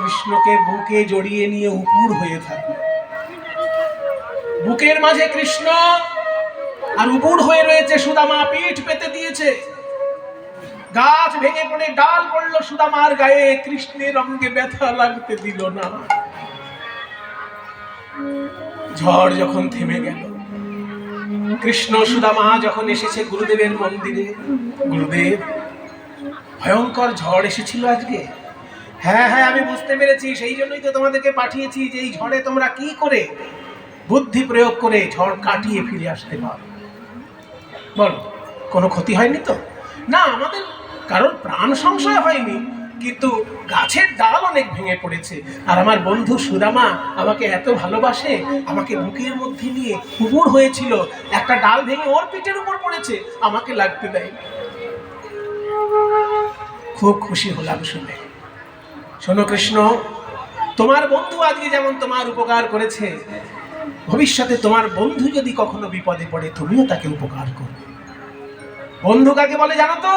কৃষ্ণকে বুকে জড়িয়ে নিয়ে উপুর হয়ে থাকলো। বুকের মাঝে কৃষ্ণ আর উপুর হয়ে রয়েছে সুদামা, পিঠ পেতে দিয়েছে। গাছ ভেঙে পড়ে ডাল পড়লো সুদামার গায়ে, কৃষ্ণের অঙ্গে ব্যথা লাগতে দিল না। ঝড় যখন থেমে গেল, কৃষ্ণ সুদামা যখন এসেছে গুরুদেবের মন্দিরে, গুরুদেব ভয়ঙ্কর ঝড় এসেছিল আজকে। হ্যাঁ হ্যাঁ, আমি বুঝতে পেরেছি, সেই জন্যই তো তোমাদেরকে পাঠিয়েছি যে এই ঝড়ে তোমরা কি করে বুদ্ধি প্রয়োগ করে ঝড় কাটিয়ে ফিরে আসতে পারো। বলো, কোনো ক্ষতি হয়নি তো? না, আমাদের কারণ প্রাণ সংশয় হয়নি, কিন্তু গাছের ডাল অনেক ভেঙে পড়েছে। আর আমার বন্ধু সুদামা আমাকে এত ভালোবাসে, আমাকে বুকের মধ্যে নিয়ে উপুর হয়েছিল, একটা ডাল ভেঙে ওর পিঠের উপর পড়েছে, আমাকে লাগতে দেয়। খুব খুশি হলাম শুনে। শোনো কৃষ্ণ, তোমার বন্ধু আজকে যেমন তোমার উপকার করেছে, ভবিষ্যতে তোমার বন্ধু যদি কখনো বিপদে পড়ে তুমিও তাকে উপকার করবে। বন্ধু কাকে বলে জানো তো?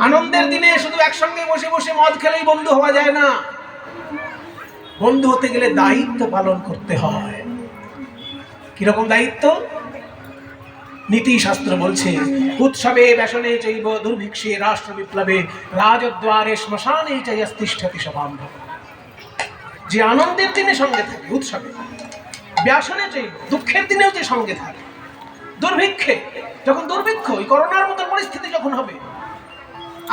আনন্দের দিনে শুধু একসঙ্গে বসে বসে মদ খেলেই বন্ধু হওয়া যায় না। বন্ধু হতে গেলে দায়িত্ব পালন করতে হয়। কিরকম দায়িত্ব? নীতি শাস্ত্র বলছে, উৎসবে ব্যসনে চৈব দুর্ভিক্ষে রাষ্ট্র বিপ্লবে রাজদ্বারে শ্মশানে চৈস্তিষ্ঠতি সভাম্ভব। যে আনন্দের দিনে সঙ্গে থাকে উৎসবে, ব্যসনে চৈব দুঃখের দিনেও যে সঙ্গে থাকে, দুর্ভিক্ষে যখন দুর্ভিক্ষ, ওই করোনার মতো পরিস্থিতি যখন হবে,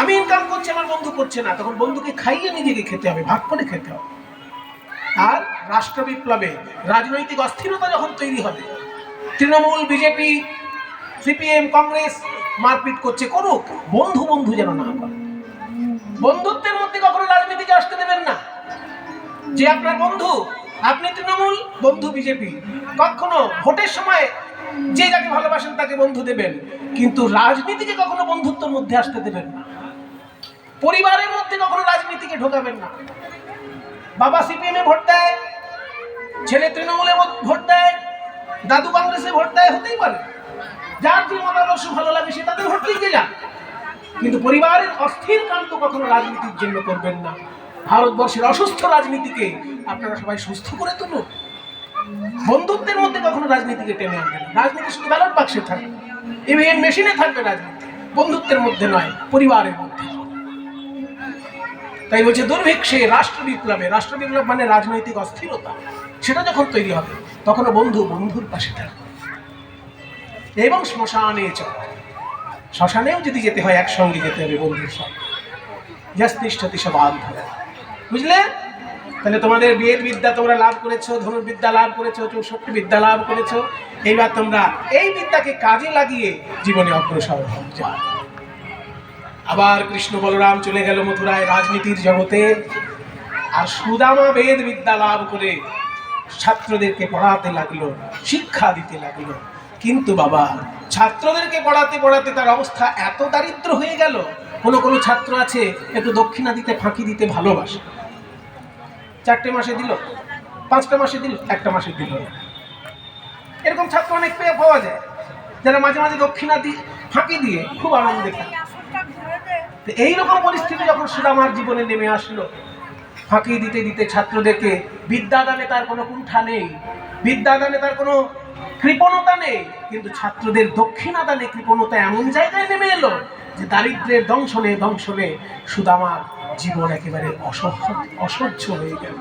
আমি ইনকাম করছি আমার বন্ধু করছে না, তখন বন্ধুকে খাইয়ে নিজেকে খেতে হবে, ভাগ করে খেতে হবে। আর রাষ্ট্র বিপ্লবে রাজনৈতিক অস্থিরতা যখন তৈরি হবে, তৃণমূল, বিজেপি, সিপিএম, কংগ্রেস মারপিট করছে, করুক, বন্ধু বন্ধু যেন না করে। বন্ধুত্বের মধ্যে কখনো রাজনীতিকে আসতে দেবেন না। যে আপনার বন্ধু, আপনি তৃণমূল, বন্ধু বিজেপি, কখনো ভোটের সময় যে যাকে ভালোবাসেন তাকে বন্ধু দেবেন, কিন্তু রাজনীতিকে কখনো বন্ধুত্বের মধ্যে আসতে দেবেন না। পরিবারের মধ্যে কখনো রাজনীতিকে ঢোকাবেন না। বাবা সিপিএমে ভোট দেয়, ছেলে তৃণমূলে ভোট দেয়, দাদু কংগ্রেসে ভোট দেয়, হতেই পারে, যার যে মতাদর্শ ভালো লাগে সে তাদের ভোট লিখে যান, কিন্তু পরিবারের অস্থির কান্ত কখনো রাজনীতির জন্য করবেন না। ভারতবর্ষের অসুস্থ রাজনীতিকে আপনারা সবাই সুস্থ করে তুলুন। বন্ধুত্বের মধ্যে কখনো রাজনীতিকে টেনে আনবেন না। রাজনীতি শুধু ব্যালট বাক্সে থাকবে, ইভিএম মেশিনে থাকবে রাজনীতি, বন্ধুত্বের মধ্যে নয়, পরিবারের মধ্যে। তাই বলছে দুর্ভিক্ষে রাষ্ট্র বিপ্লবে, রাষ্ট্র বিপ্লব মানে রাজনৈতিক অস্থিরতা, সেটা যখন তৈরি হবে তখনও বন্ধু বন্ধুর পাশে থাকবে। এবং শ্মশানে চল, শ্মশানেও যদি যেতে হয় একসঙ্গে যেতে হবে বন্ধুর সঙ্গে। যস্তিষ্ঠতি সবান্ধব, বুঝলে? তাহলে তোমাদের বেদ বিদ্যা তোমরা লাভ করেছো, ধনুর্বিদ্যা লাভ করেছো, 64 বিদ্যা লাভ করেছো, এইবার তোমরা এই বিদ্যাকে কাজে লাগিয়ে জীবনে অগ্রসর হও। যাও। আবার কৃষ্ণ বলরাম চলে গেল মথুরায় রাজনীতির জগতে, আর সুদামা বেদ বিদ্যা লাভ করে ছাত্রদেরকে পড়াতে লাগলো, শিক্ষা দিতে লাগলো। কিন্তু বাবা, ছাত্রদেরকে পড়াতে পড়াতে তার অবস্থা এত দারিদ্র হয়ে গেল, কোনো ছাত্র আছে একটু দক্ষিণা দিতে, ফাঁকি দিতে ভালোবাসে, 4টে মাসে দিল, 5টা মাসে দিল, 1টা মাসে দিল না। এরকম ছাত্র অনেক পেয়ে পাওয়া যায়, যারা মাঝে মাঝে দক্ষিণা দিয়ে, ফাঁকি দিয়ে খুব আনন্দে থাকে। এইরকম পরিস্থিতি যখন সুদামার জীবনে নেমে আসলো, ফাঁকি দিতে দিতে ছাত্রদেরকে, বিদ্যাদানে তার কোনো কুণ্ঠা নেই, বিদ্যাদানে তার কোনো কৃপণতা নেই, কিন্তু ছাত্রদের দক্ষিণাদানে কৃপণতা এমন জায়গায় নেমে এলো যে দারিদ্র্যের দংশনে সুদামার জীবন একেবারে অসহ্য হয়ে গেল।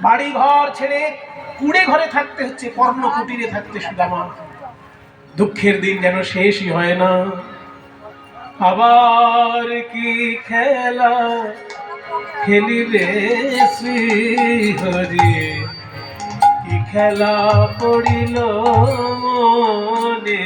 বাড়ি ঘর ছেড়ে কুড়ে ঘরে থাকতে হচ্ছে, পর্ণ কুটিরে থাকতে সুদামা। দুঃখের দিন যেন শেষই হয় না। আবার কি খেলা খেলিবে শ্রীহরি, কি খেলা পড়িল মনে,